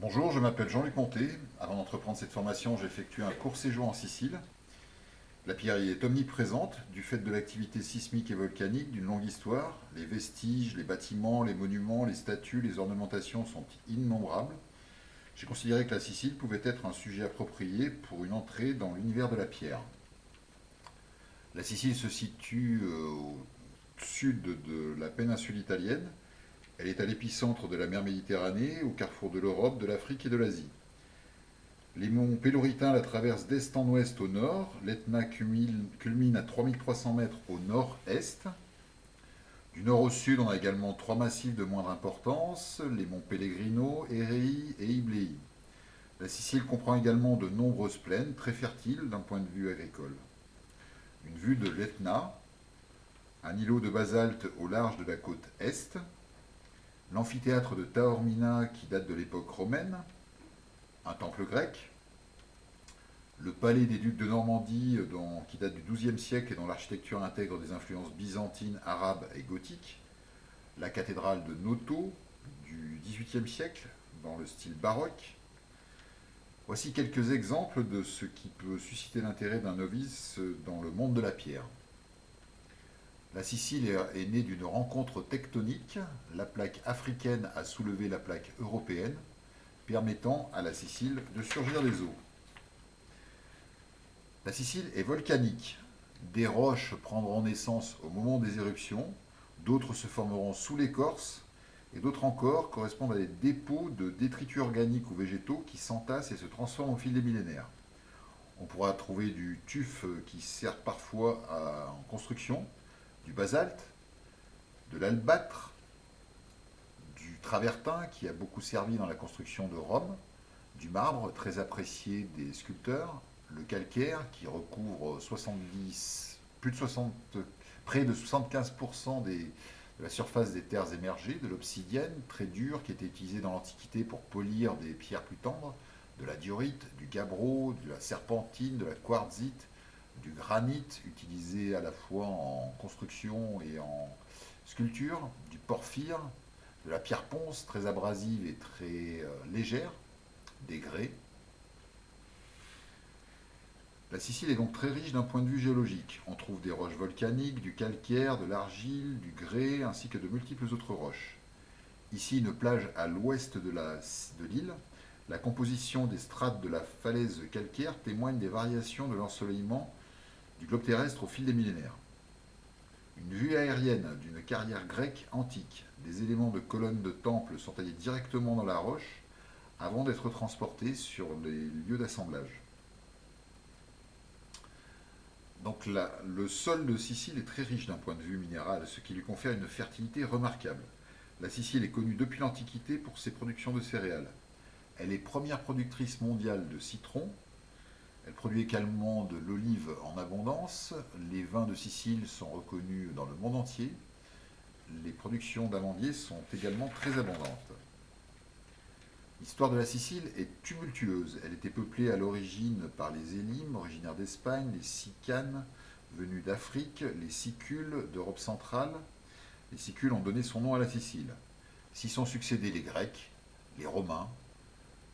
Bonjour, je m'appelle Jean-Luc Monté. Avant d'entreprendre cette formation, j'ai effectué un court séjour en Sicile. La pierre y est omniprésente du fait de l'activité sismique et volcanique d'une longue histoire. Les vestiges, les bâtiments, les monuments, les statues, les ornementations sont innombrables. J'ai considéré que la Sicile pouvait être un sujet approprié pour une entrée dans l'univers de la pierre. La Sicile se situe au sud de la péninsule italienne. Elle est à l'épicentre de la mer Méditerranée, au carrefour de l'Europe, de l'Afrique et de l'Asie. Les monts Péloritains la traversent d'est en ouest au nord. L'Etna culmine à 3300 mètres au nord-est. Du nord au sud, on a également trois massifs de moindre importance, les monts Pellegrino, Erei et Iblei. La Sicile comprend également de nombreuses plaines très fertiles d'un point de vue agricole. Une vue de l'Etna, un îlot de basalte au large de la côte est, l'amphithéâtre de Taormina qui date de l'époque romaine, un temple grec, le palais des ducs de Normandie qui date du XIIe siècle et dont l'architecture intègre des influences byzantines, arabes et gothiques, la cathédrale de Noto du XVIIIe siècle dans le style baroque. Voici quelques exemples de ce qui peut susciter l'intérêt d'un novice dans le monde de la pierre. La Sicile est née d'une rencontre tectonique. La plaque africaine a soulevé la plaque européenne, permettant à la Sicile de surgir des eaux. La Sicile est volcanique. Des roches prendront naissance au moment des éruptions, d'autres se formeront sous l'écorce, et d'autres encore correspondent à des dépôts de détritus organiques ou végétaux qui s'entassent et se transforment au fil des millénaires. On pourra trouver du tuf qui sert parfois en construction, du basalte, de l'albâtre, du travertin qui a beaucoup servi dans la construction de Rome, du marbre très apprécié des sculpteurs, le calcaire qui recouvre 70, plus de 60, près de 75% de la surface des terres émergées, de l'obsidienne très dure qui était utilisée dans l'Antiquité pour polir des pierres plus tendres, de la diorite, du gabbro, de la serpentine, de la quartzite, du granit utilisé à la fois en construction et en sculpture, du porphyre, de la pierre ponce très abrasive et très légère, des grès. La Sicile est donc très riche d'un point de vue géologique. On trouve des roches volcaniques, du calcaire, de l'argile, du grès, ainsi que de multiples autres roches. Ici, une plage à l'ouest de l'île. La composition des strates de la falaise calcaire témoigne des variations de l'ensoleillement du globe terrestre au fil des millénaires. Une vue aérienne d'une carrière grecque antique. Des éléments de colonnes de temples sont taillés directement dans la roche avant d'être transportés sur les lieux d'assemblage. Donc le sol de Sicile est très riche d'un point de vue minéral, ce qui lui confère une fertilité remarquable. La Sicile est connue depuis l'Antiquité pour ses productions de céréales. Elle est première productrice mondiale de citron. Elle produit également de l'olive en abondance. Les vins de Sicile sont reconnus dans le monde entier. Les productions d'amandiers sont également très abondantes. L'histoire de la Sicile est tumultueuse. Elle était peuplée à l'origine par les Élimes, originaires d'Espagne, les Sicanes, venus d'Afrique, les Sicules d'Europe centrale. Les Sicules ont donné son nom à la Sicile. S'y sont succédés les Grecs, les Romains,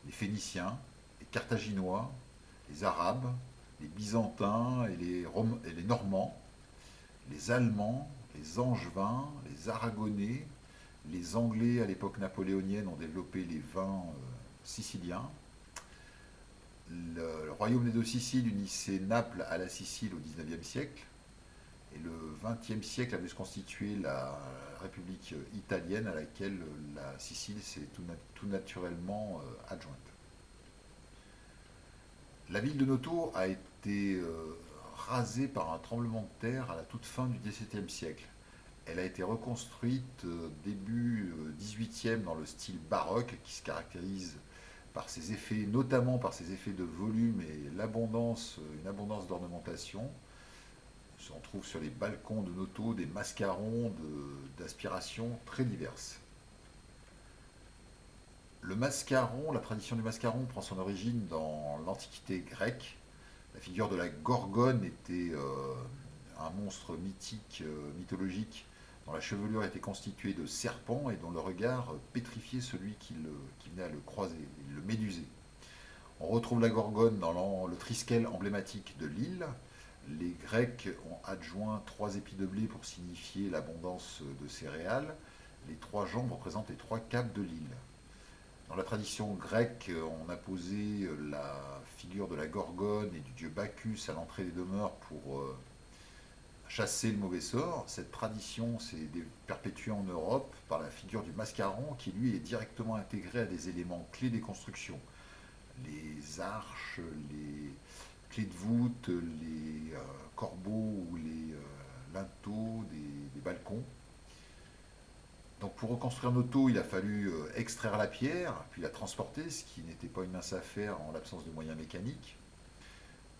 les Phéniciens, les Carthaginois, les Arabes, les Byzantins et les Normands, les Allemands, les Angevins, les Aragonais, les Anglais à l'époque napoléonienne ont développé les vins siciliens. Le royaume des deux Siciles unissait Naples à la Sicile au XIXe siècle. Et le XXe siècle a vu se constituer la République italienne à laquelle la Sicile s'est tout naturellement adjointe. La ville de Noto a été rasée par un tremblement de terre à la toute fin du XVIIe siècle. Elle a été reconstruite début XVIIIe dans le style baroque qui se caractérise par ses effets, notamment par ses effets de volume et une abondance d'ornementation. On trouve sur les balcons de Noto des mascarons d'aspiration très diverses. Le mascaron, la tradition du mascaron prend son origine dans l'Antiquité grecque. La figure de la Gorgone était un monstre mythique, mythologique dont la chevelure était constituée de serpents et dont le regard pétrifiait celui qui venait à le croiser, il le médusait. On retrouve la gorgone dans le triskel emblématique de l'île. Les Grecs ont adjoint 3 épis de blé pour signifier l'abondance de céréales. Les 3 jambes représentent les 3 capes de l'île. Dans la tradition grecque, on a posé la figure de la gorgone et du dieu Bacchus à l'entrée des demeures pour chasser le mauvais sort. Cette tradition s'est perpétuée en Europe par la figure du mascaron qui lui est directement intégré à des éléments clés des constructions. Les arches, les clés de voûte, les corbeaux ou les linteaux des balcons. Donc pour reconstruire nos taux, il a fallu extraire la pierre, puis la transporter, ce qui n'était pas une mince affaire en l'absence de moyens mécaniques.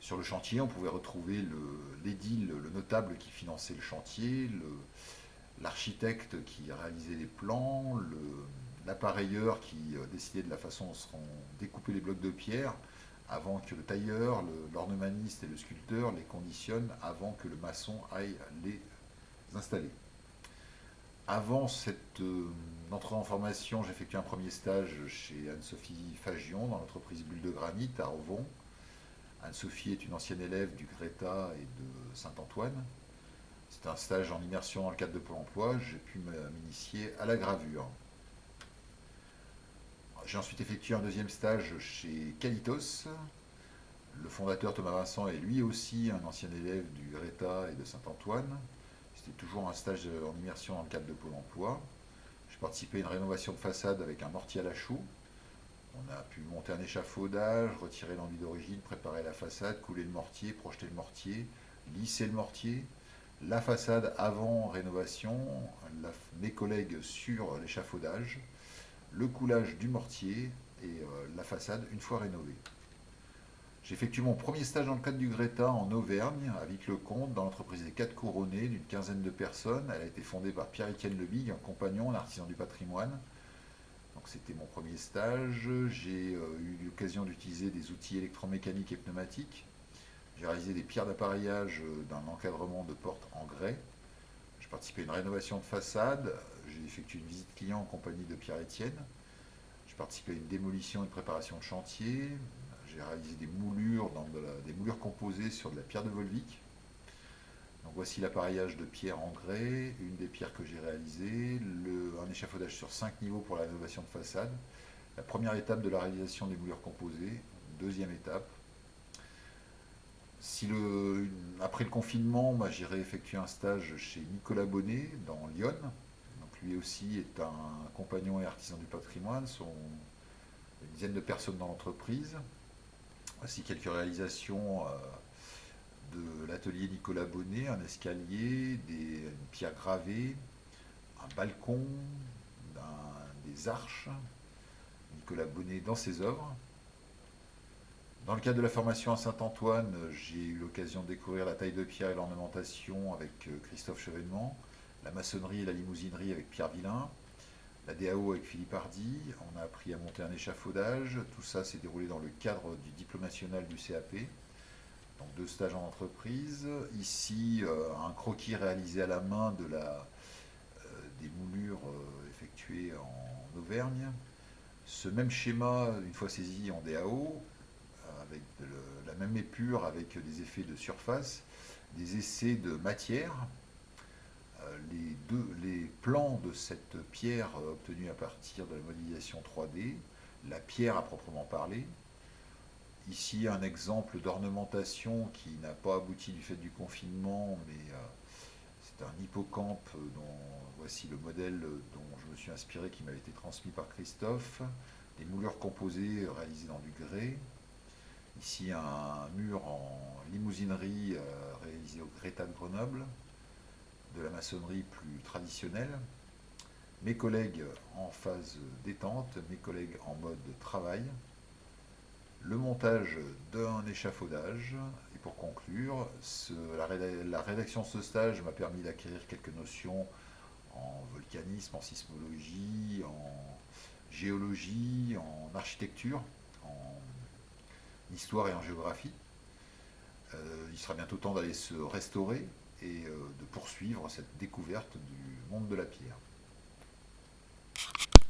Sur le chantier, on pouvait retrouver l'édile, le notable qui finançait le chantier, l'architecte qui réalisait les plans, l'appareilleur qui décidait de la façon dont seront découpés les blocs de pierre, avant que le tailleur, l'ornemaniste et le sculpteur les conditionnent, avant que le maçon aille les installer. Avant cette entrée en formation, j'ai effectué un premier stage chez Anne-Sophie Fagion dans l'entreprise Bulle de Granit à Rovon. Anne-Sophie est une ancienne élève du Greta et de Saint-Antoine. C'est un stage en immersion dans le cadre de Pôle emploi. J'ai pu m'initier à la gravure. J'ai ensuite effectué un deuxième stage chez Calitos. Le fondateur Thomas Vincent est lui aussi un ancien élève du Greta et de Saint-Antoine. C'était toujours un stage en immersion dans le cadre de Pôle emploi. J'ai participé à une rénovation de façade avec un mortier à la chaux. On a pu monter un échafaudage, retirer l'enduit d'origine, préparer la façade, couler le mortier, projeter le mortier, lisser le mortier. La façade avant rénovation, mes collègues sur l'échafaudage, le coulage du mortier et la façade une fois rénovée. J'ai effectué mon premier stage dans le cadre du Greta en Auvergne, à Vic-le-Comte, dans l'entreprise des 4 Couronnés, d'une quinzaine de personnes. Elle a été fondée par Pierre-Étienne Lebig, un compagnon, un artisan du patrimoine. Donc c'était mon premier stage. J'ai eu l'occasion d'utiliser des outils électromécaniques et pneumatiques. J'ai réalisé des pierres d'appareillage d'un encadrement de portes en grès. J'ai participé à une rénovation de façade. J'ai effectué une visite client en compagnie de Pierre-Étienne. J'ai participé à une démolition et une préparation de chantier. J'ai réalisé des moulures, des moulures composées sur de la pierre de Volvic. Donc voici l'appareillage de pierre en grès, une des pierres que j'ai réalisées, un échafaudage sur 5 niveaux pour la rénovation de façade, la première étape de la réalisation des moulures composées, deuxième étape. Après le confinement, j'irai effectuer un stage chez Nicolas Bonnet dans Lyon. Donc lui aussi est un compagnon et artisan du patrimoine, sont une dizaine de personnes dans l'entreprise. Voici quelques réalisations de l'atelier Nicolas Bonnet, un escalier, une pierre gravée, un balcon, des arches. Nicolas Bonnet dans ses œuvres. Dans le cadre de la formation à Saint-Antoine, j'ai eu l'occasion de découvrir la taille de pierre et l'ornementation avec Christophe Chevènement, la maçonnerie et la limousinerie avec Pierre Villain, la DAO avec Philippe Hardy. On a appris à monter un échafaudage. Tout ça s'est déroulé dans le cadre du diplôme national du CAP. Donc 2 stages en entreprise. Ici, un croquis réalisé à la main des moulures effectuées en Auvergne. Ce même schéma, une fois saisi en DAO, avec la même épure, avec des effets de surface, des essais de matière. Les plans de cette pierre obtenus à partir de la modélisation 3D, la pierre à proprement parler. Ici un exemple d'ornementation qui n'a pas abouti du fait du confinement, mais c'est un hippocampe dont voici le modèle dont je me suis inspiré, qui m'avait été transmis par Christophe. Des moulures composées réalisées dans du grès. Ici un mur en limousinerie réalisé au Greta de Grenoble, de la maçonnerie plus traditionnelle. Mes collègues en phase détente, mes collègues en mode travail. Le montage d'un échafaudage. Et pour conclure, la rédaction de ce stage m'a permis d'acquérir quelques notions en volcanisme, en sismologie, en géologie, en architecture, en histoire et en géographie. Il sera bientôt temps d'aller se restaurer. et de poursuivre cette découverte du monde de la pierre.